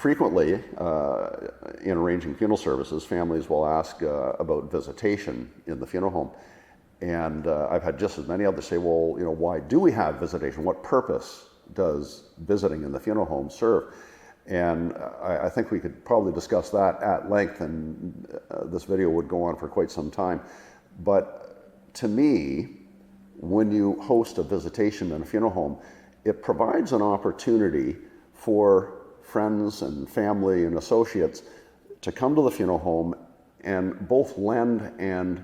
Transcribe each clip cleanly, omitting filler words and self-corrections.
frequently, in arranging funeral services, families will ask about visitation in the funeral home. And I've had just as many others say, well, why do we have visitation? What purpose does visiting in the funeral home serve? And I think we could probably discuss that at length, and this video would go on for quite some time. But to me, when you host a visitation in a funeral home, it provides an opportunity for friends and family and associates to come to the funeral home and both lend and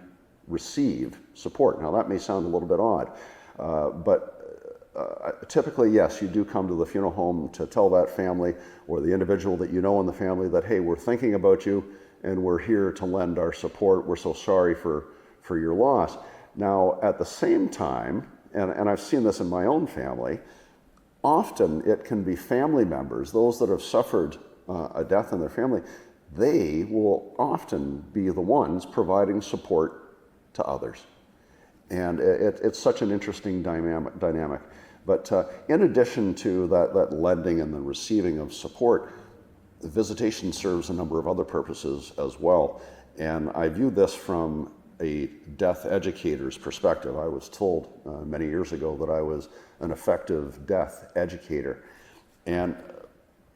receive support. Now that may sound a little bit odd, but typically, yes, you do come to the funeral home to tell that family or the individual that you know in the family that, hey, we're thinking about you and we're here to lend our support. We're so sorry for your loss. Now, at the same time, and I've seen this in my own family, often it can be family members, those that have suffered a death in their family, they will often be the ones providing support to others. And it's such an interesting dynamic. But in addition to that lending and the receiving of support, visitation serves a number of other purposes as well. And I view this from a death educator's perspective. I was told many years ago that I was an effective death educator. And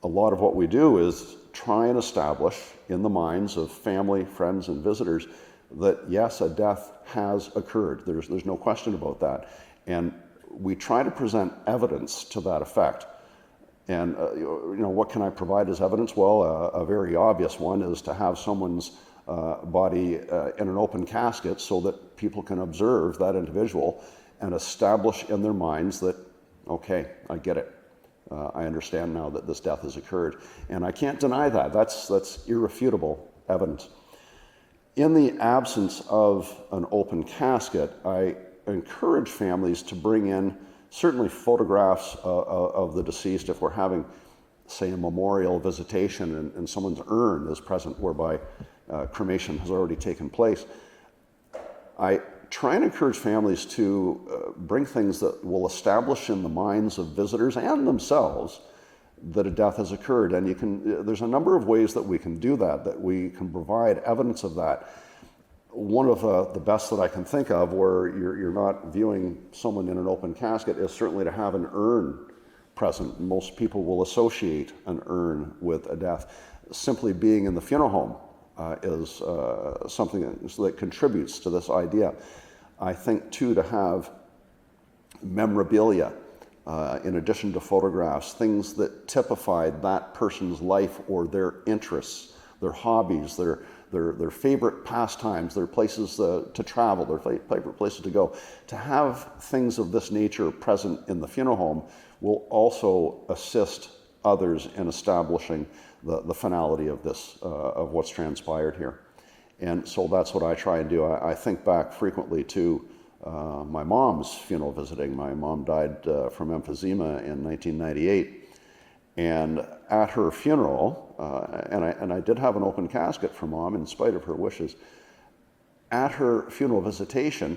a lot of what we do is try and establish in the minds of family, friends, and visitors that yes, a death has occurred. There's no question about that. And we try to present evidence to that effect. And what can I provide as evidence? Well, a very obvious one is to have someone's body in an open casket so that people can observe that individual and establish in their minds that, okay, I get it. I understand now that this death has occurred. And I can't deny that. That's irrefutable evidence. In the absence of an open casket, I encourage families to bring in certainly photographs of the deceased if we're having, say, a memorial visitation and someone's urn is present whereby cremation has already taken place. I try and encourage families to bring things that will establish in the minds of visitors and themselves that a death has occurred. And there's a number of ways that we can do that we can provide evidence of that. One of the best that I can think of where you're not viewing someone in an open casket is certainly to have an urn present. Most people will associate an urn with a death. Simply being in the funeral home is something that contributes to this idea. I think too to have memorabilia in addition to photographs, things that typified that person's life or their interests, their hobbies, their favorite pastimes, their places to travel, their favorite places to go. To have things of this nature present in the funeral home will also assist others in establishing the finality of this, of what's transpired here. And so that's what I try and do. I think back frequently to my mom's funeral visiting. My mom died from emphysema in 1998. And at her funeral, and I did have an open casket for Mom in spite of her wishes. At her funeral visitation,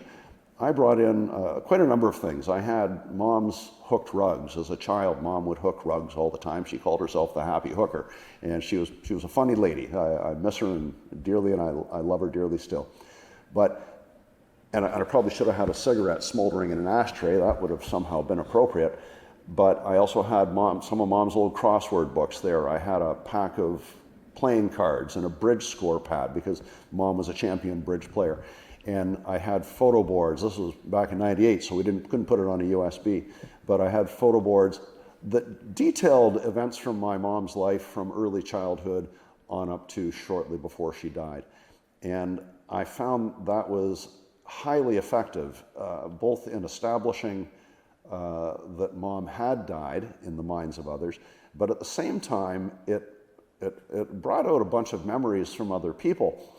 I brought in quite a number of things. I had Mom's hooked rugs. As a child, Mom would hook rugs all the time. She called herself the happy hooker, and she was a funny lady. I miss her dearly, and I love her dearly still. And I probably should have had a cigarette smoldering in an ashtray. That would have somehow been appropriate. But I also had some of Mom's old crossword books there. I had a pack of playing cards and a bridge score pad because Mom was a champion bridge player. And I had photo boards. This was back in '98, so we couldn't put it on a USB. But I had photo boards that detailed events from my mom's life from early childhood on up to shortly before she died. And I found that was highly effective, both in establishing that Mom had died in the minds of others, but at the same time, it brought out a bunch of memories from other people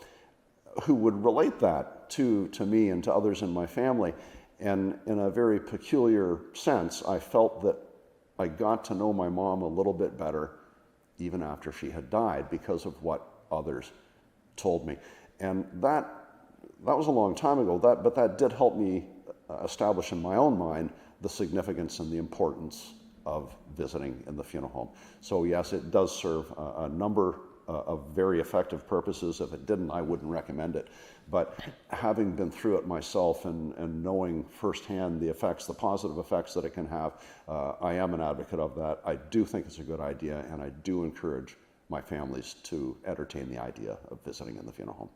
who would relate that to me and to others in my family. And in a very peculiar sense, I felt that I got to know my mom a little bit better even after she had died because of what others told me. And that was a long time ago, but that did help me establish in my own mind the significance and the importance of visiting in the funeral home. So yes, it does serve a number of very effective purposes. If it didn't, I wouldn't recommend it. But having been through it myself and knowing firsthand the effects, the positive effects that it can have, I am an advocate of that. I do think it's a good idea, and I do encourage my families to entertain the idea of visiting in the funeral home.